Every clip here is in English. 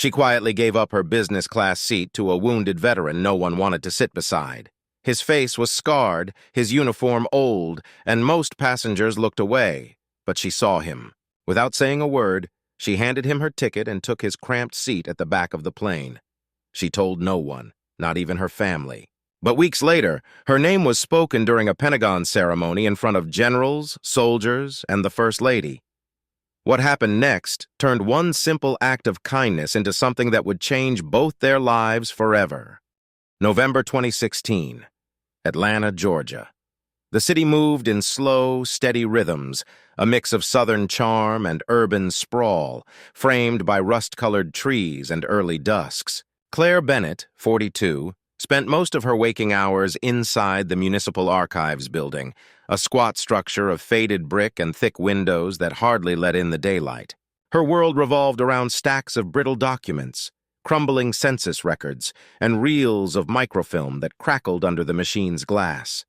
She quietly gave up her business-class seat to a wounded veteran no one wanted to sit beside. His face was scarred, his uniform old, and most passengers looked away, but she saw him. Without saying a word, she handed him her ticket and took his cramped seat at the back of the plane. She told no one, not even her family. But weeks later, her name was spoken during a Pentagon ceremony in front of generals, soldiers, and the First Lady. What happened next turned one simple act of kindness into something that would change both their lives forever. November 2016, Atlanta, Georgia. The city moved in slow, steady rhythms, a mix of southern charm and urban sprawl, framed by rust-colored trees and early dusks. Claire Bennett, 42, spent most of her waking hours inside the Municipal Archives building, a squat structure of faded brick and thick windows that hardly let in the daylight. Her world revolved around stacks of brittle documents, crumbling census records, and reels of microfilm that crackled under the machine's glass.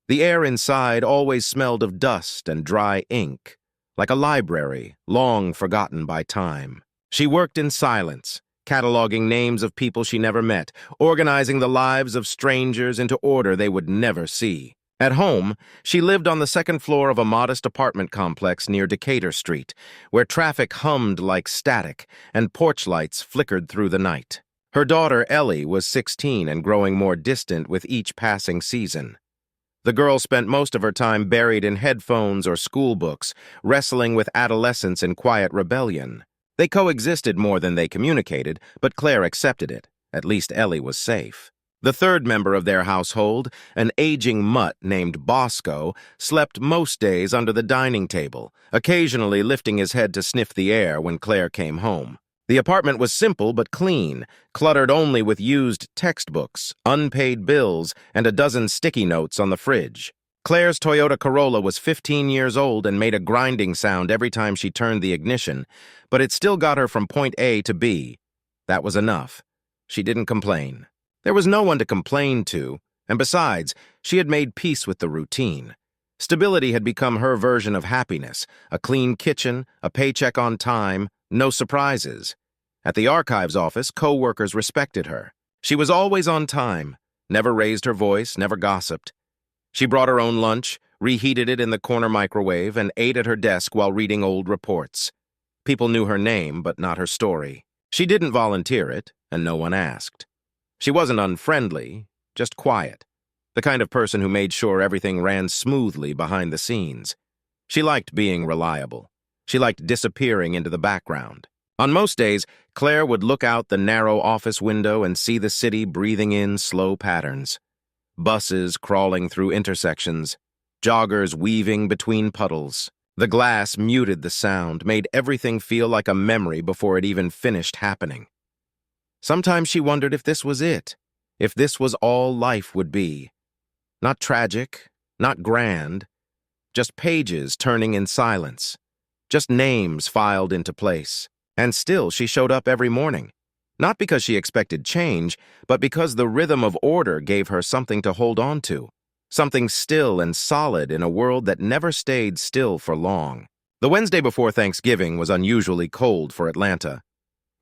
The air inside always smelled of dust and dry ink, like a library long forgotten by time. She worked in silence, cataloging names of people she never met, organizing the lives of strangers into order they would never see. At home, she lived on the second floor of a modest apartment complex near Decatur Street, where traffic hummed like static and porch lights flickered through the night. Her daughter, Ellie, was 16 and growing more distant with each passing season. The girl spent most of her time buried in headphones or school books, wrestling with adolescence in quiet rebellion. They coexisted more than they communicated, but Claire accepted it. At least Ellie was safe. The third member of their household, an aging mutt named Bosco, slept most days under the dining table, occasionally lifting his head to sniff the air when Claire came home. The apartment was simple but clean, cluttered only with used textbooks, unpaid bills, and a dozen sticky notes on the fridge. Claire's Toyota Corolla was 15 years old and made a grinding sound every time she turned the ignition, but it still got her from point A to B. That was enough. She didn't complain. There was no one to complain to, and besides, she had made peace with the routine. Stability had become her version of happiness, a clean kitchen, a paycheck on time, no surprises. At the archives office, co-workers respected her. She was always on time, never raised her voice, never gossiped. She brought her own lunch, reheated it in the corner microwave, and ate at her desk while reading old reports. People knew her name, but not her story. She didn't volunteer it, and no one asked. She wasn't unfriendly, just quiet, the kind of person who made sure everything ran smoothly behind the scenes. She liked being reliable. She liked disappearing into the background. On most days, Claire would look out the narrow office window and see the city breathing in slow patterns. Buses crawling through intersections, joggers weaving between puddles. The glass muted the sound, made everything feel like a memory before it even finished happening. Sometimes she wondered if this was it, if this was all life would be. Not tragic, not grand, just pages turning in silence, just names filed into place. And still she showed up every morning. Not because she expected change, but because the rhythm of order gave her something to hold on to, something still and solid in a world that never stayed still for long. The Wednesday before Thanksgiving was unusually cold for Atlanta.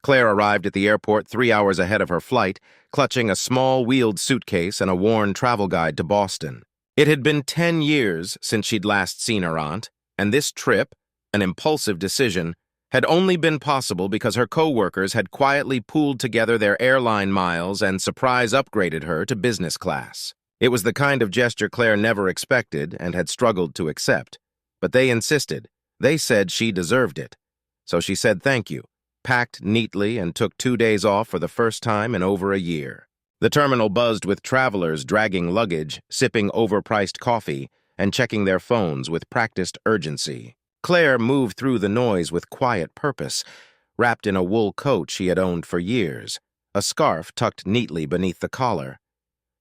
Claire arrived at the airport 3 hours ahead of her flight, clutching a small wheeled suitcase and a worn travel guide to Boston. It had been 10 years since she'd last seen her aunt, and this trip, an impulsive decision, had only been possible because her co-workers had quietly pooled together their airline miles and surprise upgraded her to business class. It was the kind of gesture Claire never expected and had struggled to accept, but they insisted. They said she deserved it. So she said thank you, packed neatly, and took 2 days off for the first time in over a year. The terminal buzzed with travelers dragging luggage, sipping overpriced coffee, and checking their phones with practiced urgency. Claire moved through the noise with quiet purpose, wrapped in a wool coat she had owned for years, a scarf tucked neatly beneath the collar.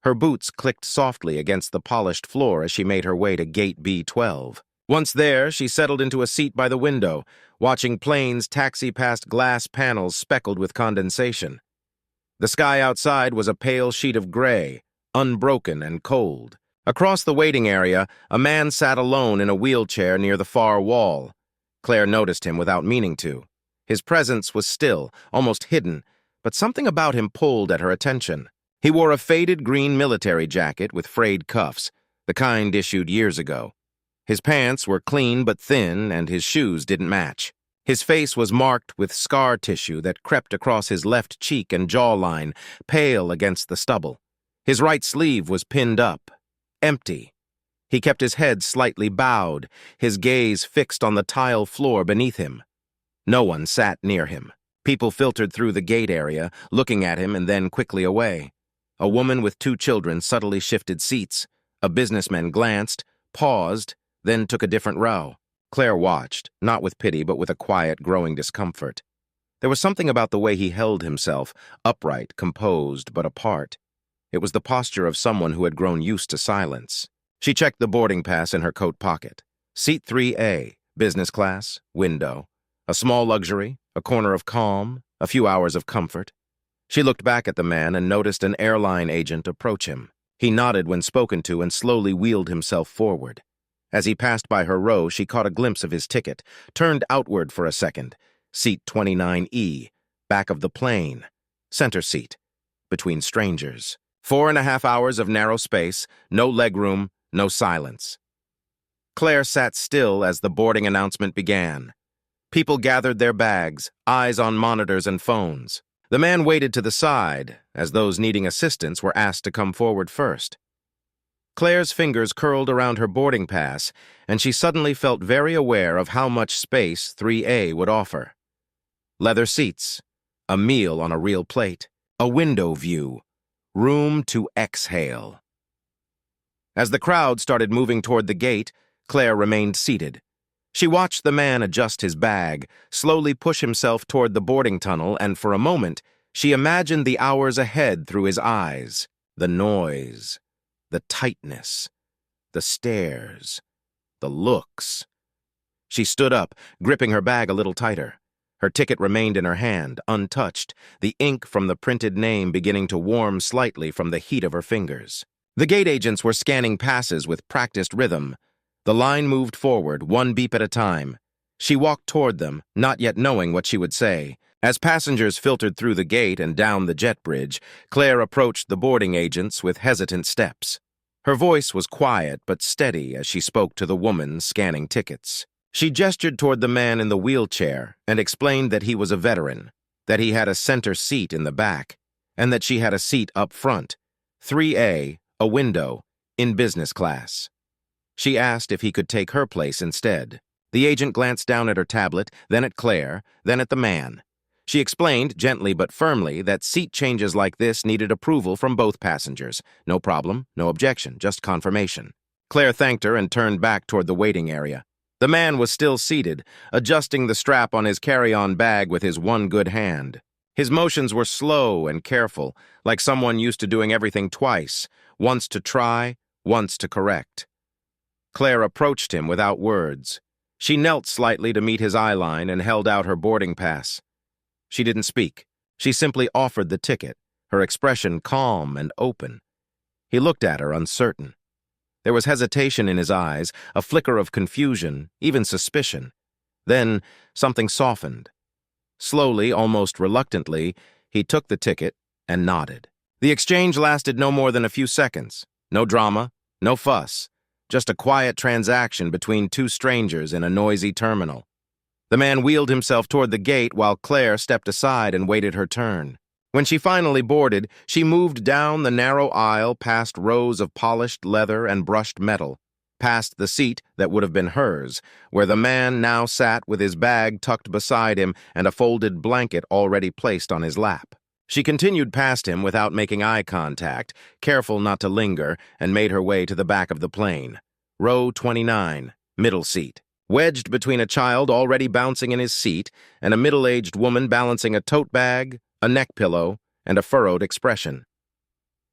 Her boots clicked softly against the polished floor as she made her way to gate B12. Once there, she settled into a seat by the window, watching planes taxi past glass panels speckled with condensation. The sky outside was a pale sheet of gray, unbroken and cold. Across the waiting area, a man sat alone in a wheelchair near the far wall. Claire noticed him without meaning to. His presence was still, almost hidden, but something about him pulled at her attention. He wore a faded green military jacket with frayed cuffs, the kind issued years ago. His pants were clean but thin, and his shoes didn't match. His face was marked with scar tissue that crept across his left cheek and jawline, pale against the stubble. His right sleeve was pinned up, empty. He kept his head slightly bowed, his gaze fixed on the tile floor beneath him. No one sat near him. People filtered through the gate area, looking at him and then quickly away. A woman with 2 children subtly shifted seats. A businessman glanced, paused, then took a different row. Claire watched, not with pity but with a quiet, growing discomfort. There was something about the way he held himself, upright, composed, but apart. It was the posture of someone who had grown used to silence. She checked the boarding pass in her coat pocket. Seat 3A, business class, window. A small luxury, a corner of calm, a few hours of comfort. She looked back at the man and noticed an airline agent approach him. He nodded when spoken to and slowly wheeled himself forward. As he passed by her row, she caught a glimpse of his ticket, turned outward for a second. Seat 29E, back of the plane. Center seat, between strangers. 4.5 hours of narrow space, no legroom, no silence. Claire sat still as the boarding announcement began. People gathered their bags, eyes on monitors and phones. The man waited to the side, as those needing assistance were asked to come forward first. Claire's fingers curled around her boarding pass, and she suddenly felt very aware of how much space 3A would offer. Leather seats, a meal on a real plate, a window view, room to exhale. As the crowd started moving toward the gate, Claire remained seated. She watched the man adjust his bag, slowly push himself toward the boarding tunnel, and for a moment, she imagined the hours ahead through his eyes, the noise, the tightness, the stares, the looks. She stood up, gripping her bag a little tighter. Her ticket remained in her hand, untouched, the ink from the printed name beginning to warm slightly from the heat of her fingers. The gate agents were scanning passes with practiced rhythm. The line moved forward, one beep at a time. She walked toward them, not yet knowing what she would say. As passengers filtered through the gate and down the jet bridge, Claire approached the boarding agents with hesitant steps. Her voice was quiet but steady as she spoke to the woman scanning tickets. She gestured toward the man in the wheelchair and explained that he was a veteran, that he had a center seat in the back, and that she had a seat up front, 3A, a window, in business class. She asked if he could take her place instead. The agent glanced down at her tablet, then at Claire, then at the man. She explained, gently but firmly, that seat changes like this needed approval from both passengers. No problem, no objection, just confirmation. Claire thanked her and turned back toward the waiting area. The man was still seated, adjusting the strap on his carry-on bag with his one good hand. His motions were slow and careful, like someone used to doing everything twice, once to try, once to correct. Claire approached him without words. She knelt slightly to meet his eye line and held out her boarding pass. She didn't speak. She simply offered the ticket, her expression calm and open. He looked at her, uncertain. There was hesitation in his eyes, a flicker of confusion, even suspicion. Then something softened. Slowly, almost reluctantly, he took the ticket and nodded. The exchange lasted no more than a few seconds. No drama, no fuss. Just a quiet transaction between 2 strangers in a noisy terminal. The man wheeled himself toward the gate while Claire stepped aside and waited her turn. When she finally boarded, she moved down the narrow aisle past rows of polished leather and brushed metal, past the seat that would have been hers, where the man now sat with his bag tucked beside him and a folded blanket already placed on his lap. She continued past him without making eye contact, careful not to linger, and made her way to the back of the plane. Row 29, middle seat. Wedged between a child already bouncing in his seat and a middle-aged woman balancing a tote bag, a neck pillow, and a furrowed expression.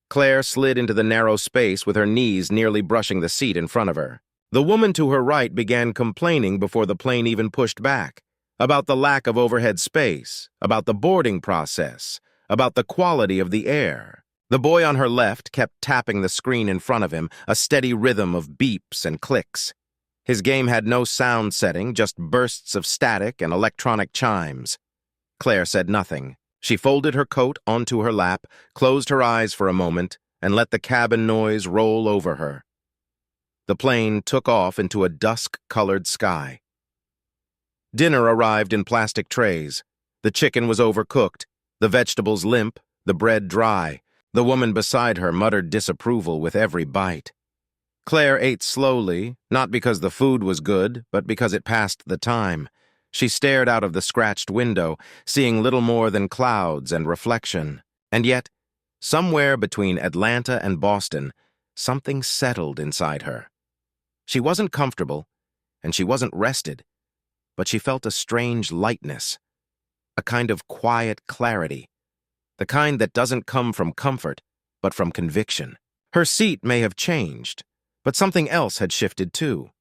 Claire slid into the narrow space with her knees nearly brushing the seat in front of her. The woman to her right began complaining before the plane even pushed back, about the lack of overhead space, about the boarding process, about the quality of the air. The boy on her left kept tapping the screen in front of him, a steady rhythm of beeps and clicks. His game had no sound setting, just bursts of static and electronic chimes. Claire said nothing. She folded her coat onto her lap, closed her eyes for a moment, and let the cabin noise roll over her. The plane took off into a dusk-colored sky. Dinner arrived in plastic trays. The chicken was overcooked, the vegetables limp, the bread dry. The woman beside her muttered disapproval with every bite. Claire ate slowly, not because the food was good, but because it passed the time. She stared out of the scratched window, seeing little more than clouds and reflection. And yet, somewhere between Atlanta and Boston, something settled inside her. She wasn't comfortable, and she wasn't rested, but she felt a strange lightness, a kind of quiet clarity, the kind that doesn't come from comfort, but from conviction. Her seat may have changed, but something else had shifted too,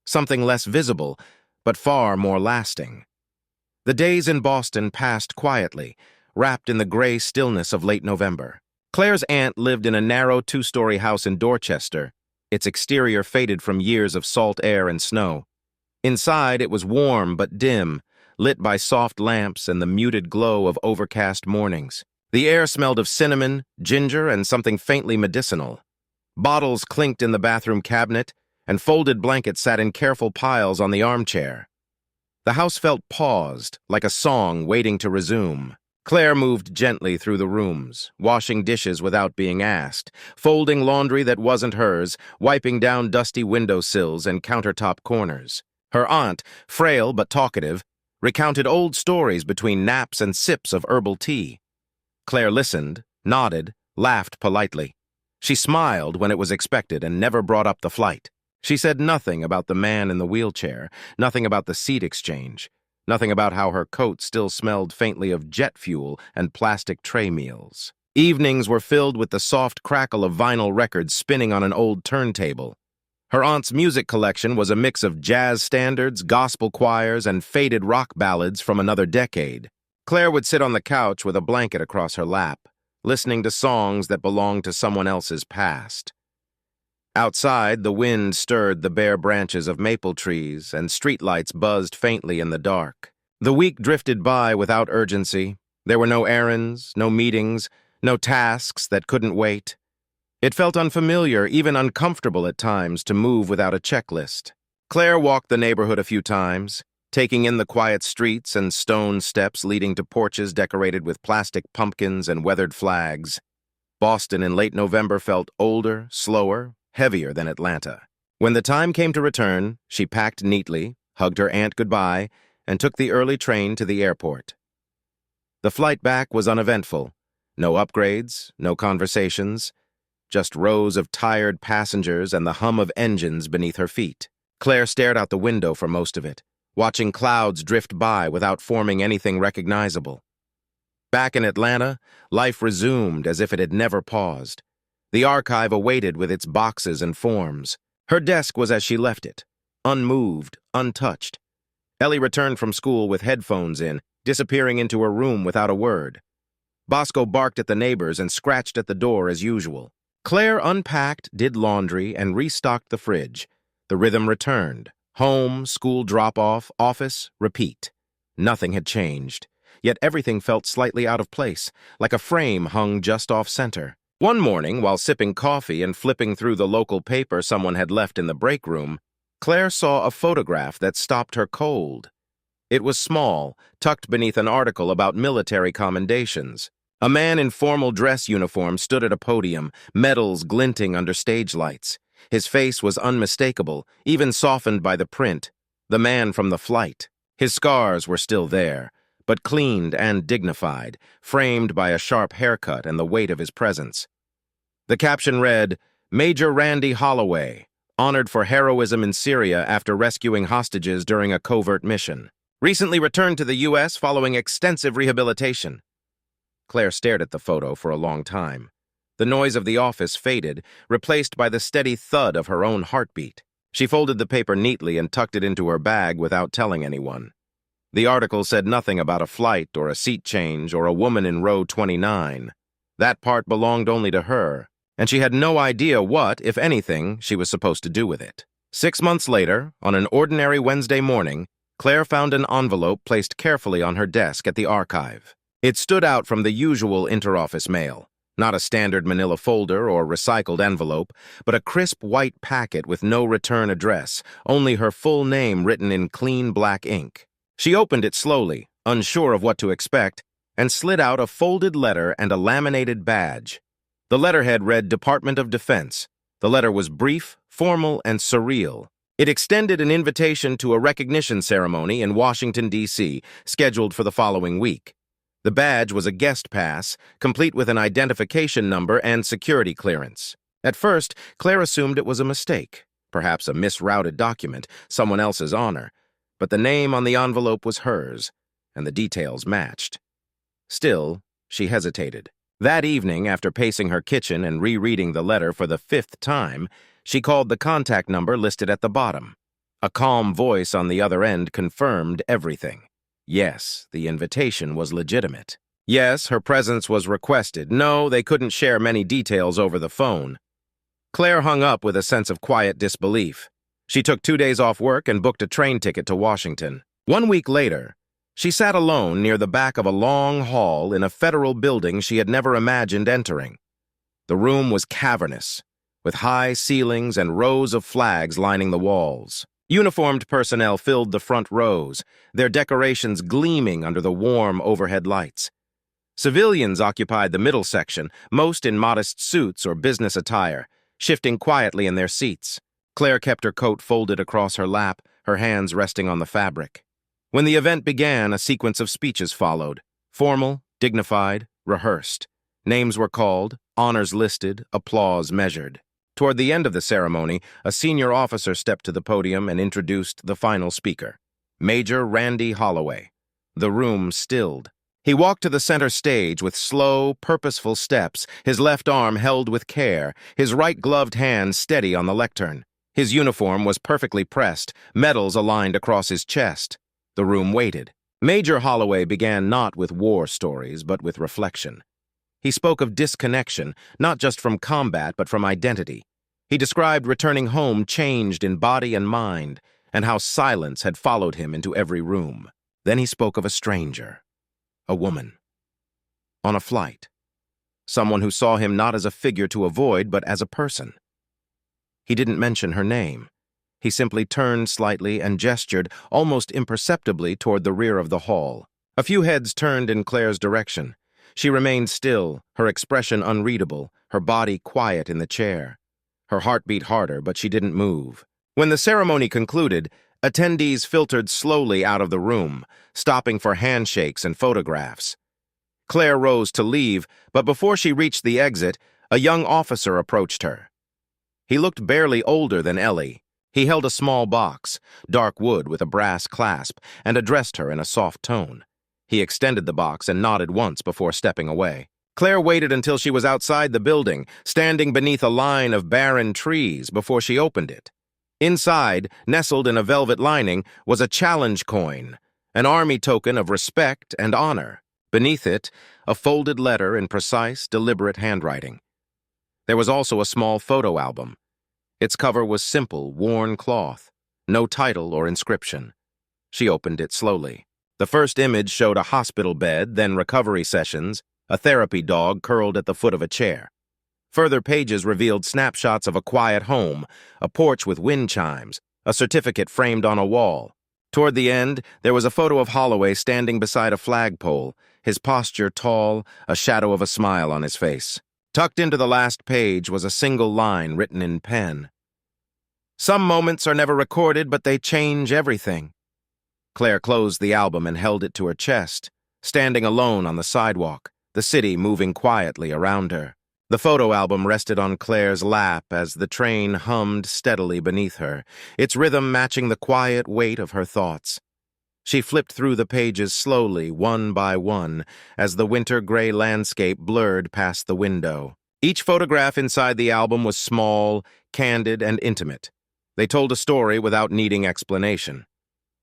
something less visible, but far more lasting. The days in Boston passed quietly, wrapped in the gray stillness of late November. Claire's aunt lived in a narrow two-story house in Dorchester, its exterior faded from years of salt air and snow. Inside, it was warm but dim, lit by soft lamps and the muted glow of overcast mornings. The air smelled of cinnamon, ginger, and something faintly medicinal. Bottles clinked in the bathroom cabinet, and folded blankets sat in careful piles on the armchair. The house felt paused, like a song waiting to resume. Claire moved gently through the rooms, washing dishes without being asked, folding laundry that wasn't hers, wiping down dusty windowsills and countertop corners. Her aunt, frail but talkative, recounted old stories between naps and sips of herbal tea. Claire listened, nodded, laughed politely. She smiled when it was expected and never brought up the flight. She said nothing about the man in the wheelchair, nothing about the seat exchange, nothing about how her coat still smelled faintly of jet fuel and plastic tray meals. Evenings were filled with the soft crackle of vinyl records spinning on an old turntable. Her aunt's music collection was a mix of jazz standards, gospel choirs, and faded rock ballads from another decade. Claire would sit on the couch with a blanket across her lap, listening to songs that belonged to someone else's past. Outside, the wind stirred the bare branches of maple trees, and streetlights buzzed faintly in the dark. The week drifted by without urgency. There were no errands, no meetings, no tasks that couldn't wait. It felt unfamiliar, even uncomfortable at times, to move without a checklist. Claire walked the neighborhood a few times, taking in the quiet streets and stone steps leading to porches decorated with plastic pumpkins and weathered flags. Boston in late November felt older, slower, heavier than Atlanta. When the time came to return, she packed neatly, hugged her aunt goodbye, and took the early train to the airport. The flight back was uneventful. No upgrades, no conversations, just rows of tired passengers and the hum of engines beneath her feet. Claire stared out the window for most of it, watching clouds drift by without forming anything recognizable. Back in Atlanta, life resumed as if it had never paused. The archive awaited with its boxes and forms. Her desk was as she left it, unmoved, untouched. Ellie returned from school with headphones in, disappearing into her room without a word. Bosco barked at the neighbors and scratched at the door as usual. Claire unpacked, did laundry, and restocked the fridge. The rhythm returned. Home, school drop-off, office, repeat. Nothing had changed, yet everything felt slightly out of place, like a frame hung just off-center. One morning, while sipping coffee and flipping through the local paper someone had left in the break room, Claire saw a photograph that stopped her cold. It was small, tucked beneath an article about military commendations. A man in formal dress uniform stood at a podium, medals glinting under stage lights. His face was unmistakable, even softened by the print, the man from the flight. His scars were still there, but cleaned and dignified, framed by a sharp haircut and the weight of his presence. The caption read, "Major Randy Holloway, honored for heroism in Syria after rescuing hostages during a covert mission. Recently returned to the U.S. following extensive rehabilitation." Claire stared at the photo for a long time. The noise of the office faded, replaced by the steady thud of her own heartbeat. She folded the paper neatly and tucked it into her bag without telling anyone. The article said nothing about a flight or a seat change or a woman in row 29. That part belonged only to her, and she had no idea what, if anything, she was supposed to do with it. 6 months later, on an ordinary Wednesday morning, Claire found an envelope placed carefully on her desk at the archive. It stood out from the usual interoffice mail, not a standard manila folder or recycled envelope, but a crisp white packet with no return address, only her full name written in clean black ink. She opened it slowly, unsure of what to expect, and slid out a folded letter and a laminated badge. The letterhead read Department of Defense. The letter was brief, formal, and surreal. It extended an invitation to a recognition ceremony in Washington, D.C., scheduled for the following week. The badge was a guest pass, complete with an identification number and security clearance. At first, Claire assumed it was a mistake, perhaps a misrouted document, someone else's honor, but the name on the envelope was hers, and the details matched. Still, she hesitated. That evening, after pacing her kitchen and rereading the letter for the 5th time, she called the contact number listed at the bottom. A calm voice on the other end confirmed everything. Yes, the invitation was legitimate. Yes, her presence was requested. No, they couldn't share many details over the phone. Claire hung up with a sense of quiet disbelief. She took 2 days off work and booked a train ticket to Washington. 1 week later, she sat alone near the back of a long hall in a federal building she had never imagined entering. The room was cavernous, with high ceilings and rows of flags lining the walls. Uniformed personnel filled the front rows, their decorations gleaming under the warm overhead lights. Civilians occupied the middle section, most in modest suits or business attire, shifting quietly in their seats. Claire kept her coat folded across her lap, her hands resting on the fabric. When the event began, a sequence of speeches followed, formal, dignified, rehearsed. Names were called, honors listed, applause measured. Toward the end of the ceremony, a senior officer stepped to the podium and introduced the final speaker, Major Randy Holloway. The room stilled. He walked to the center stage with slow, purposeful steps, his left arm held with care, his right gloved hand steady on the lectern. His uniform was perfectly pressed, medals aligned across his chest. The room waited. Major Holloway began not with war stories, but with reflection. He spoke of disconnection, not just from combat, but from identity. He described returning home changed in body and mind, and how silence had followed him into every room. Then he spoke of a stranger, a woman, on a flight, someone who saw him not as a figure to avoid, but as a person. He didn't mention her name. He simply turned slightly and gestured, almost imperceptibly, toward the rear of the hall. A few heads turned in Claire's direction. She remained still, her expression unreadable, her body quiet in the chair. Her heart beat harder, but she didn't move. When the ceremony concluded, attendees filtered slowly out of the room, stopping for handshakes and photographs. Claire rose to leave, but before she reached the exit, a young officer approached her. He looked barely older than Ellie. He held a small box, dark wood with a brass clasp, and addressed her in a soft tone. He extended the box and nodded once before stepping away. Claire waited until she was outside the building, standing beneath a line of barren trees before she opened it. Inside, nestled in a velvet lining, was a challenge coin, an army token of respect and honor. Beneath it, a folded letter in precise, deliberate handwriting. There was also a small photo album. Its cover was simple, worn cloth, no title or inscription. She opened it slowly. The first image showed a hospital bed, then recovery sessions, a therapy dog curled at the foot of a chair. Further pages revealed snapshots of a quiet home, a porch with wind chimes, a certificate framed on a wall. Toward the end, there was a photo of Holloway standing beside a flagpole, his posture tall, a shadow of a smile on his face. Tucked into the last page was a single line written in pen. "Some moments are never recorded, but they change everything." Claire closed the album and held it to her chest, standing alone on the sidewalk, the city moving quietly around her. The photo album rested on Claire's lap as the train hummed steadily beneath her, its rhythm matching the quiet weight of her thoughts. She flipped through the pages slowly, one by one, as the winter-gray landscape blurred past the window. Each photograph inside the album was small, candid, and intimate. They told a story without needing explanation.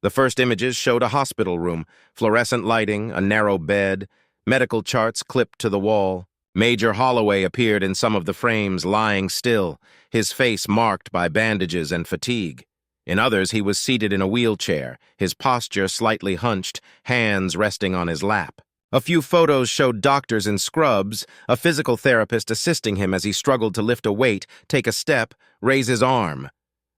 The first images showed a hospital room, fluorescent lighting, a narrow bed, medical charts clipped to the wall. Major Holloway appeared in some of the frames lying still, his face marked by bandages and fatigue. In others, he was seated in a wheelchair, his posture slightly hunched, hands resting on his lap. A few photos showed doctors in scrubs, a physical therapist assisting him as he struggled to lift a weight, take a step, raise his arm.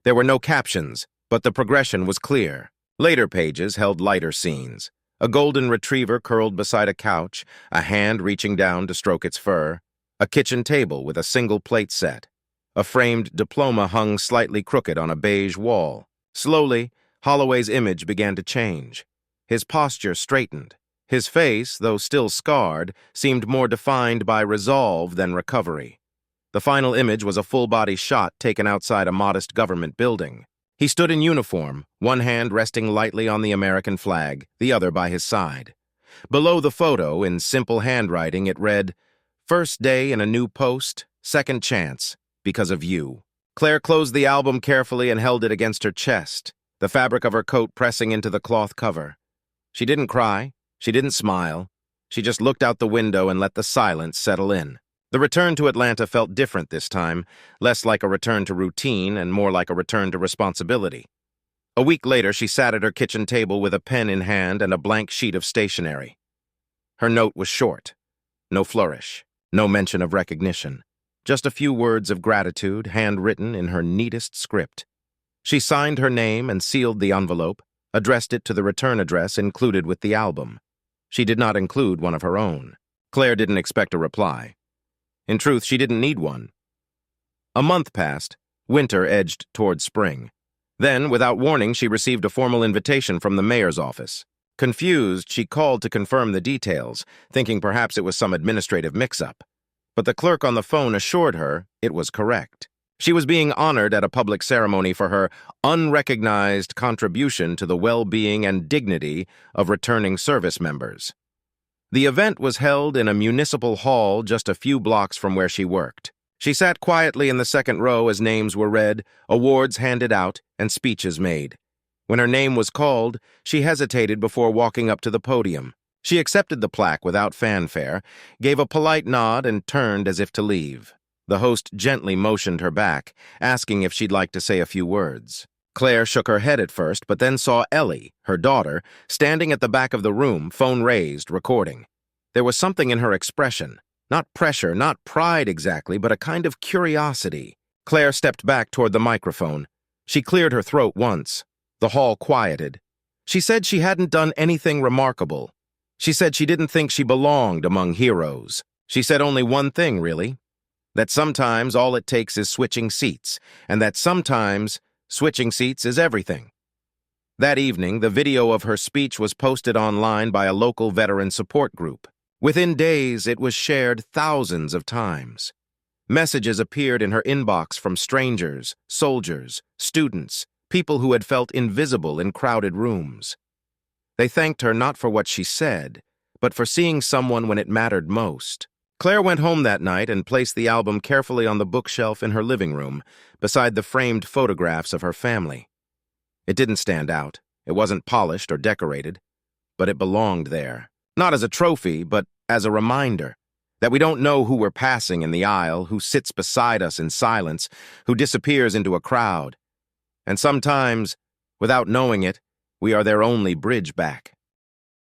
There were no captions, but the progression was clear. Later pages held lighter scenes. A golden retriever curled beside a couch, a hand reaching down to stroke its fur, a kitchen table with a single plate set. A framed diploma hung slightly crooked on a beige wall. Slowly, Holloway's image began to change. His posture straightened. His face, though still scarred, seemed more defined by resolve than recovery. The final image was a full-body shot taken outside a modest government building. He stood in uniform, one hand resting lightly on the American flag, the other by his side. Below the photo, in simple handwriting, it read, "First day in a new post, second chance, because of you." Claire closed the album carefully and held it against her chest, the fabric of her coat pressing into the cloth cover. She didn't cry. She didn't smile. She just looked out the window and let the silence settle in. The return to Atlanta felt different this time, less like a return to routine and more like a return to responsibility. A week later, she sat at her kitchen table with a pen in hand and a blank sheet of stationery. Her note was short. No flourish. No mention of recognition. Just a few words of gratitude, handwritten in her neatest script. She signed her name and sealed the envelope, addressed it to the return address included with the album. She did not include one of her own. Claire didn't expect a reply. In truth, she didn't need one. A month passed. Winter edged toward spring. Then, without warning, she received a formal invitation from the mayor's office. Confused, she called to confirm the details, thinking perhaps it was some administrative mix-up. But the clerk on the phone assured her it was correct. She was being honored at a public ceremony for her unrecognized contribution to the well-being and dignity of returning service members. The event was held in a municipal hall just a few blocks from where she worked. She sat quietly in the second row as names were read, awards handed out, and speeches made. When her name was called, she hesitated before walking up to the podium. She accepted the plaque without fanfare, gave a polite nod, and turned as if to leave. The host gently motioned her back, asking if she'd like to say a few words. Claire shook her head at first, but then saw Ellie, her daughter, standing at the back of the room, phone raised, recording. There was something in her expression. Not pressure, not pride exactly, but a kind of curiosity. Claire stepped back toward the microphone. She cleared her throat once. The hall quieted. She said she hadn't done anything remarkable. She said she didn't think she belonged among heroes. She said only one thing, really. That sometimes all it takes is switching seats, and that sometimes switching seats is everything. That evening, the video of her speech was posted online by a local veteran support group. Within days, it was shared thousands of times. Messages appeared in her inbox from strangers, soldiers, students, people who had felt invisible in crowded rooms. They thanked her not for what she said, but for seeing someone when it mattered most. Claire went home that night and placed the album carefully on the bookshelf in her living room, beside the framed photographs of her family. It didn't stand out. It wasn't polished or decorated, but it belonged there. Not as a trophy, but as a reminder that we don't know who we're passing in the aisle, who sits beside us in silence, who disappears into a crowd. And sometimes, without knowing it, we are their only bridge back.